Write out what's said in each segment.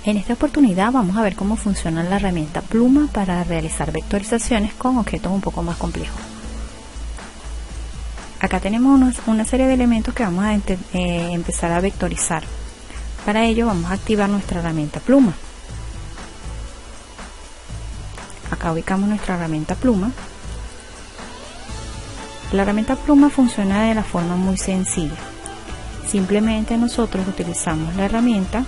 En esta oportunidad vamos a ver cómo funciona la herramienta Pluma para realizar vectorizaciones con objetos un poco más complejos. Acá tenemos una serie de elementos que vamos a empezar a vectorizar. Para ello vamos a activar nuestra herramienta Pluma. Acá ubicamos nuestra herramienta Pluma. La herramienta Pluma funciona de la forma muy sencilla. Simplemente nosotros utilizamos la herramienta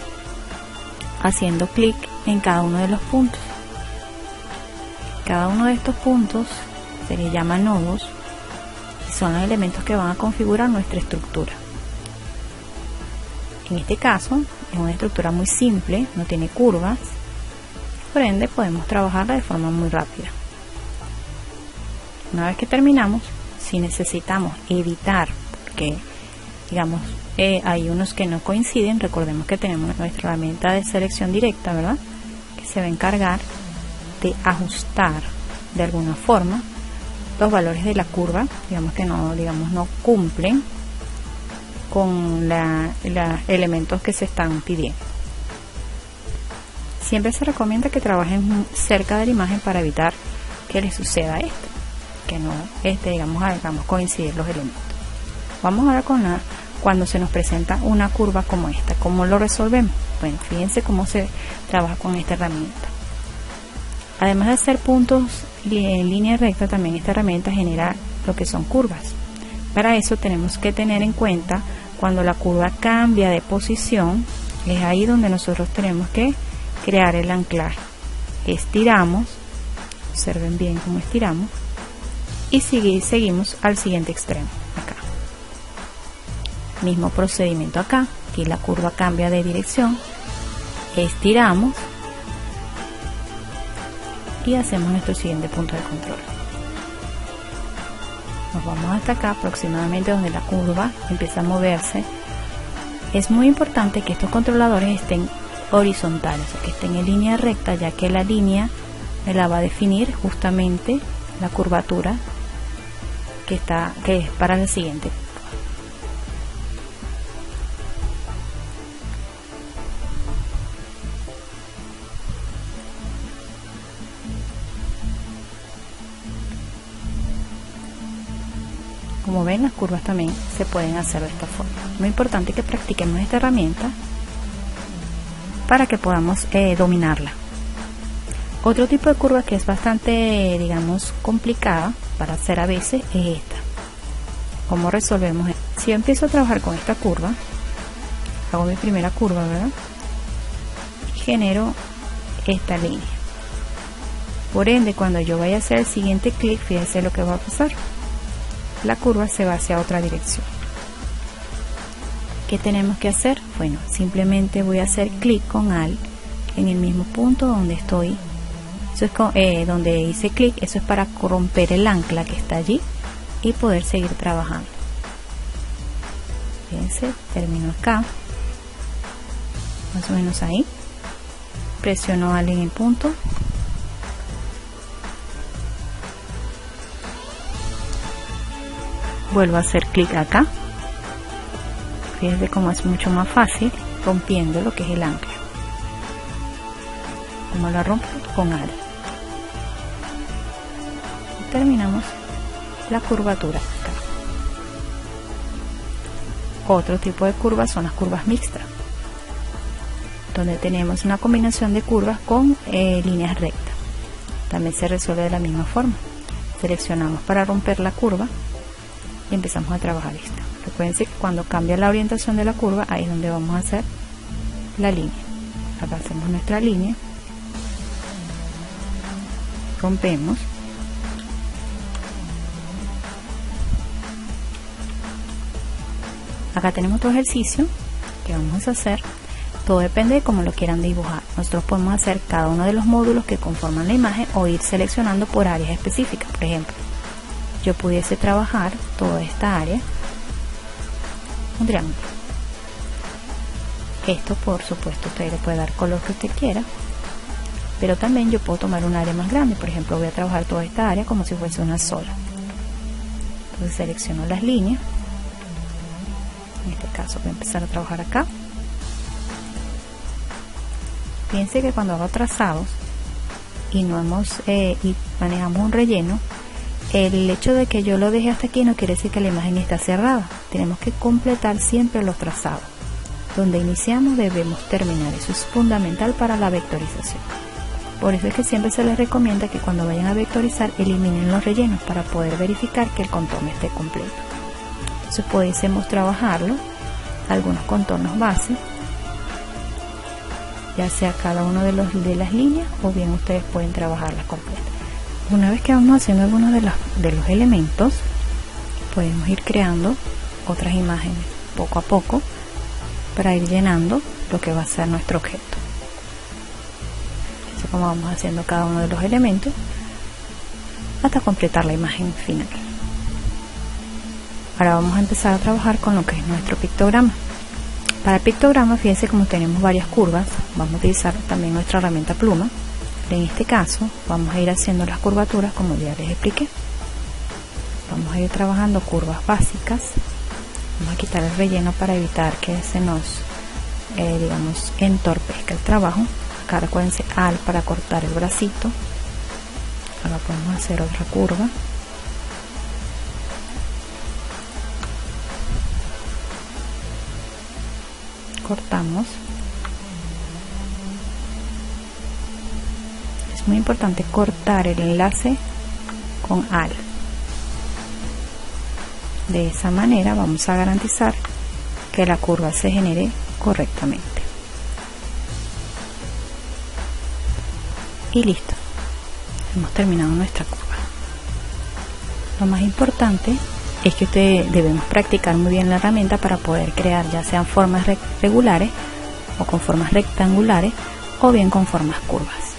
haciendo clic en cada uno de los puntos. Cada uno de estos puntos se les llama nodos y son los elementos que van a configurar nuestra estructura. En este caso es una estructura muy simple, no tiene curvas, por ende podemos trabajarla de forma muy rápida. Una vez que terminamos, si necesitamos editar, porque digamos hay unos que no coinciden, recordemos que tenemos nuestra herramienta de selección directa, ¿verdad? Que se va a encargar de ajustar de alguna forma los valores de la curva, digamos que no cumplen con los elementos que se están pidiendo. Siempre se recomienda que trabajen cerca de la imagen para evitar que les suceda esto, que no hagamos coincidir los elementos. Vamos ahora con cuando se nos presenta una curva como esta. ¿Cómo lo resolvemos? Bueno, fíjense cómo se trabaja con esta herramienta. Además de hacer puntos en línea recta, también esta herramienta genera lo que son curvas. Para eso tenemos que tener en cuenta cuando la curva cambia de posición, es ahí donde nosotros tenemos que crear el anclaje. Estiramos, observen bien cómo estiramos, y seguimos al siguiente extremo. Acá mismo procedimiento, aquí la curva cambia de dirección, estiramos y hacemos nuestro siguiente punto de control. Nos vamos hasta acá, aproximadamente donde la curva empieza a moverse. Es muy importante que estos controladores estén horizontales, o que estén en línea recta, ya que la línea me la va a definir justamente la curvatura que es para el siguiente. Como ven, las curvas también se pueden hacer de esta forma. Muy importante que practiquemos esta herramienta para que podamos dominarla. Otro tipo de curva que es bastante, digamos, complicada para hacer a veces es esta. ¿Cómo resolvemos? Si yo empiezo a trabajar con esta curva, hago mi primera curva, ¿verdad? Y genero esta línea. Por ende, cuando yo vaya a hacer el siguiente clic, fíjense lo que va a pasar. La curva se va hacia otra dirección. ¿Qué tenemos que hacer? Bueno, simplemente voy a hacer clic con Alt en el mismo punto donde estoy. Eso es donde hice clic. Eso es para romper el ancla que está allí y poder seguir trabajando. Fíjense, termino acá, más o menos ahí. Presiono Alt en el punto. Vuelvo a hacer clic acá. Fíjense cómo es mucho más fácil rompiendo lo que es el ancla. Como la rompo con Alt. Y terminamos la curvatura acá. Otro tipo de curvas son las curvas mixtas, donde tenemos una combinación de curvas con líneas rectas. También se resuelve de la misma forma. Seleccionamos para romper la curva y empezamos a trabajar esta. Recuerden que cuando cambia la orientación de la curva, ahí es donde vamos a hacer la línea. Acá hacemos nuestra línea, rompemos, acá tenemos otro ejercicio que vamos a hacer. Todo depende de cómo lo quieran dibujar. Nosotros podemos hacer cada uno de los módulos que conforman la imagen o ir seleccionando por áreas específicas. Por ejemplo, yo pudiese trabajar toda esta área, un triángulo. Esto, por supuesto, usted le puede dar color que usted quiera, pero también yo puedo tomar un área más grande. Por ejemplo, voy a trabajar toda esta área como si fuese una sola. Entonces selecciono las líneas. En este caso voy a empezar a trabajar acá. Fíjense que cuando hago trazados y y manejamos un relleno, el hecho de que yo lo deje hasta aquí no quiere decir que la imagen está cerrada. Tenemos que completar siempre los trazados. Donde iniciamos debemos terminar. Eso es fundamental para la vectorización. Por eso es que siempre se les recomienda que cuando vayan a vectorizar eliminen los rellenos para poder verificar que el contorno esté completo. Entonces pudiésemos trabajarlo, algunos contornos base, ya sea cada uno de las líneas, o bien ustedes pueden trabajarlas completas. Una vez que vamos haciendo algunos de los elementos, podemos ir creando otras imágenes poco a poco para ir llenando lo que va a ser nuestro objeto. Así como vamos haciendo cada uno de los elementos hasta completar la imagen final. Ahora vamos a empezar a trabajar con lo que es nuestro pictograma. Para el pictograma, fíjense como tenemos varias curvas, vamos a utilizar también nuestra herramienta pluma. En este caso vamos a ir haciendo las curvaturas como ya les expliqué. Vamos a ir trabajando curvas básicas. Vamos a quitar el relleno para evitar que se nos digamos entorpezca el trabajo. Acá recuérdense al para cortar el bracito. Ahora podemos hacer otra curva. Cortamos. Es muy importante cortar el enlace con al. De esa manera vamos a garantizar que la curva se genere correctamente. Y listo. Hemos terminado nuestra curva. Lo más importante es que debemos practicar muy bien la herramienta para poder crear ya sean formas regulares o con formas rectangulares o bien con formas curvas.